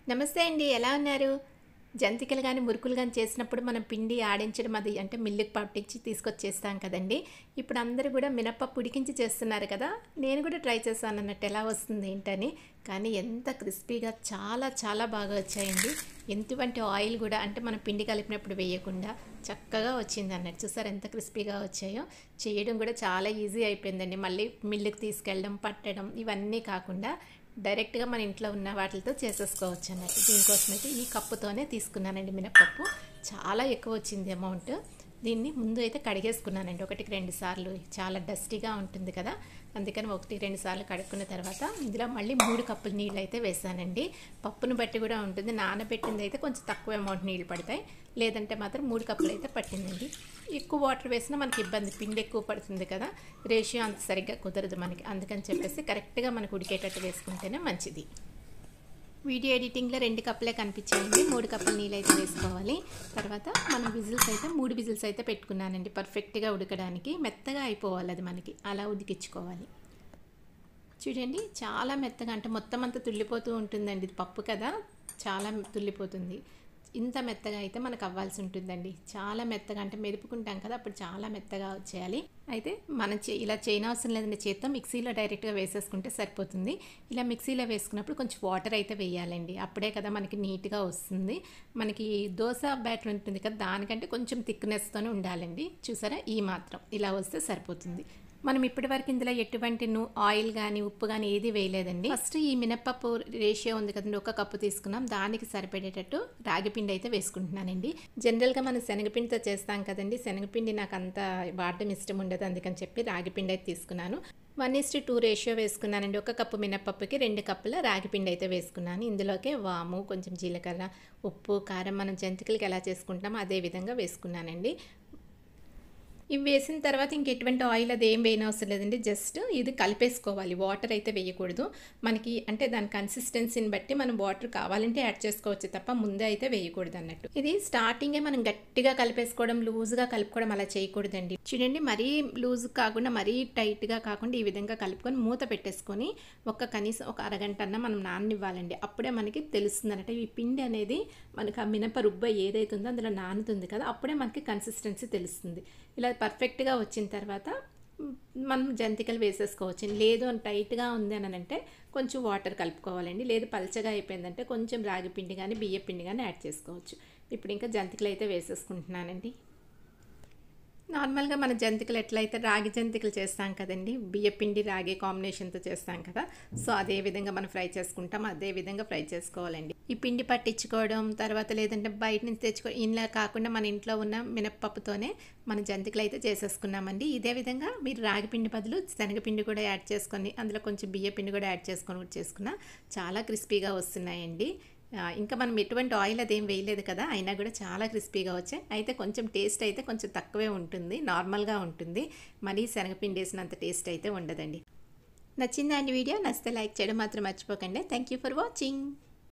నమస్తే అండి. ఎలా ఉన్నారు? జంతికలు గాని, మురుకులు గాని చేసినప్పుడు మనం పిండి ఆడించడం అది అంటే మిల్లుకి పట్టించి తీసుకొచ్చేస్తాం కదండీ! ఇప్పుడు అందరూ గూడా మినపప్పు ఉడికించి చేస్తున్నారు కదా! నేను కూడా ట్రై చేశానన్నట్టు ఎలా వస్తుంది ఏంటని. కానీ ఎంత క్రిస్పీగా చాలా చాలా బాగా వచ్చాయండి. ఎటువంటి ఆయిల్ గూడా అంటే మనం పిండి కలిపినప్పుడు వేయకుండా చక్కగా వచ్చిందన్నట్టు. చూసారా ఎంత క్రిస్పీగా వచ్చాయో? చేయడం కూడా చాలా ఈజీ అయిపోయిందండి. మళ్ళీ మిల్లుకి తీసుకెళ్ళడం, పట్టడం ఇవన్నీ కాకుండా డైరెక్ట్‌గా మన ఇంట్లో ఉన్న వాటిలతో చేసేసుకోవచ్చు అన్నట్టు. దీనికోసమైతే ఈ కప్పుతోనే తీసుకున్నానండి మినపప్పు. చాలా ఎక్కువ వచ్చింది అమౌంట్. దీన్ని ముందు అయితే కడిగేసుకున్నానండి 1, 2 సార్లు. చాలా డస్టీగా ఉంటుంది కదా! అందుకని 1, 2 సార్లు కడుక్కున్న తర్వాత ఇందులో మళ్ళీ 3 కప్పులు నీళ్ళు అయితే వేసానండి. పప్పును బట్టి కూడా ఉంటుంది. నానబెట్టింది అయితే కొంచెం తక్కువ అమౌంట్ నీళ్ళు పడతాయి. లేదంటే మాత్రం 3 కప్పులు అయితే పట్టిందండి. ఎక్కువ వాటర్ వేసినా మనకి ఇబ్బంది. పిండి ఎక్కువ పడుతుంది కదా! రేషియో అంత సరిగ్గా కుదరదు మనకి. అందుకని చెప్పేసి కరెక్ట్‌గా మనకు ఉడికేటట్టు వేసుకుంటేనే మంచిది. వీడియో ఎడిటింగ్లో 2 కప్పులే కనిపించాయండి. 3 కప్పుల నీళ్ళు అయితే వేసుకోవాలి. తర్వాత మనం విజిల్స్ అయితే 3 విజిల్స్ అయితే పెట్టుకున్నానండి పర్ఫెక్ట్గా ఉడకడానికి. మెత్తగా అయిపోవాలి అది మనకి. అలా ఉడికించుకోవాలి. చూడండి చాలా మెత్తగా అంటే మొత్తం అంతా తుల్లిపోతూ ఉంటుందండి. ఇది పప్పు కదా! చాలా తుల్లిపోతుంది. ఇంత మెత్తగా అయితే మనకు అవ్వాల్సి ఉంటుందండి. చాలా మెత్తగా అంటే మెదుపుకుంటాం కదా! అప్పుడు చాలా మెత్తగా వచ్చేయాలి. అయితే మనం ఇలా చేయనవసరం లేదండి. చేత్తో మిక్సీలో డైరెక్ట్‌గా వేసేసుకుంటే సరిపోతుంది. ఇలా మిక్సీలో వేసుకున్నప్పుడు కొంచెం వాటర్ అయితే వేయాలండి. అప్పుడే కదా మనకి నీట్‌గా వస్తుంది. మనకి దోస బ్యాటర్ ఉంటుంది కదా! దానికంటే కొంచెం థిక్‌నెస్‌తోనే ఉండాలండి. చూసారా? ఈ మాత్రం ఇలా వస్తే సరిపోతుంది. మనం ఇప్పటివరకు ఇందులో ఎటువంటి ఆయిల్ కానీ ఉప్పు కానీ ఏది వేయలేదండి. ఫస్ట్ ఈ మినపప్పు రేషియో ఉంది కదండి, 1 కప్పు తీసుకున్నాం. దానికి సరిపడేటట్టు రాగిపిండి అయితే వేసుకుంటున్నానండి. జనరల్గా మనం శనగపిండితో చేస్తాం కదండి. శనగపిండి నాకు అంత వాడడం ఇష్టం ఉండదు. అందుకని చెప్పి రాగిపిండి అయితే తీసుకున్నాను. 1:2 రేషియో వేసుకున్నానండి. 1 కప్పు మినపప్పుకి 2 కప్పుల రాగిపిండి అయితే వేసుకున్నాను. ఇందులోకే వాము, కొంచెం జీలకర్ర, ఉప్పు, కారం మనం జంతికలకి ఎలా చేసుకుంటామో అదే విధంగా వేసుకున్నానండి. ఇవి వేసిన తర్వాత ఇంకెటువంటి ఆయిల్ అది ఏం వేయనవసరం లేదండి. జస్ట్ ఇది కలిపేసుకోవాలి. వాటర్ అయితే వేయకూడదు. మనకి అంటే దాని కన్సిస్టెన్సీని బట్టి మనం వాటర్ కావాలంటే యాడ్ చేసుకోవచ్చు తప్ప ముందే అయితే వేయకూడదు అన్నట్టు. ఇది స్టార్టింగే మనం గట్టిగా కలిపేసుకోవడం, లూజ్గా కలుపుకోవడం అలా చేయకూడదండి. చూడండి మరీ లూజ్ కాకుండా మరీ టైట్గా కాకుండా ఈ విధంగా కలుపుకొని మూత పెట్టేసుకొని కనీసం ఒక అరగంట అన్న మనం నాననివ్వాలండి. అప్పుడే మనకి తెలుస్తుంది అన్నట్టు. ఈ పిండి అనేది మనకి ఆ మినప రుబ్బ ఏదైతే ఉందో అందులో నానుతుంది కదా! అప్పుడే మనకి కన్సిస్టెన్సీ తెలుస్తుంది. ఇలా పర్ఫెక్ట్గా వచ్చిన తర్వాత మనం జంతికలు వేసేసుకోవచ్చు. లేదు అని టైట్గా ఉంది అని అంటే కొంచెం వాటర్ కలుపుకోవాలండి. లేదు పల్చగా అయిపోయిందంటే కొంచెం రాగి పిండి కానీ బియ్య పిండి కానీ యాడ్ చేసుకోవచ్చు. ఇప్పుడు ఇంకా జంతికలు అయితే వేసేసుకుంటున్నానండి. నార్మల్గా మన జంతికలు ఎట్లయితే రాగి జంతికలు చేస్తాం కదండి, బియ్యపిండి రాగి కాంబినేషన్తో చేస్తాం కదా, సో అదే విధంగా మనం ఫ్రై చేసుకుంటాం. అదే విధంగా ఫ్రై చేసుకోవాలండి. ఈ పిండి పట్టించుకోవడం తర్వాత లేదంటే బయట నుంచి ఇలా కాకుండా మన ఇంట్లో ఉన్న మినప్పప్పుతోనే మన జంతికలు అయితే చేసేసుకున్నామండి. ఇదే విధంగా మీరు రాగి పిండి బదులు శనగపిండి కూడా యాడ్ చేసుకొని అందులో కొంచెం బియ్యపిండి కూడా యాడ్ చేసుకొని చేసుకున్నా చాలా క్రిస్పీగా వస్తున్నాయండి. ఇంకా మనం ఎటువంటి ఆయిల్ అదేం వేయలేదు కదా, అయినా కూడా చాలా క్రిస్పీగా వచ్చాయి. అయితే కొంచెం టేస్ట్ అయితే కొంచెం తక్కువే ఉంటుంది, నార్మల్గా ఉంటుంది. మరీ శనగపిండి వేసినంత టేస్ట్ అయితే ఉండదండి. నచ్చిందా అండి వీడియో? నచ్చితే లైక్ చేయడం మాత్రం మర్చిపోకండి. Thank you for watching.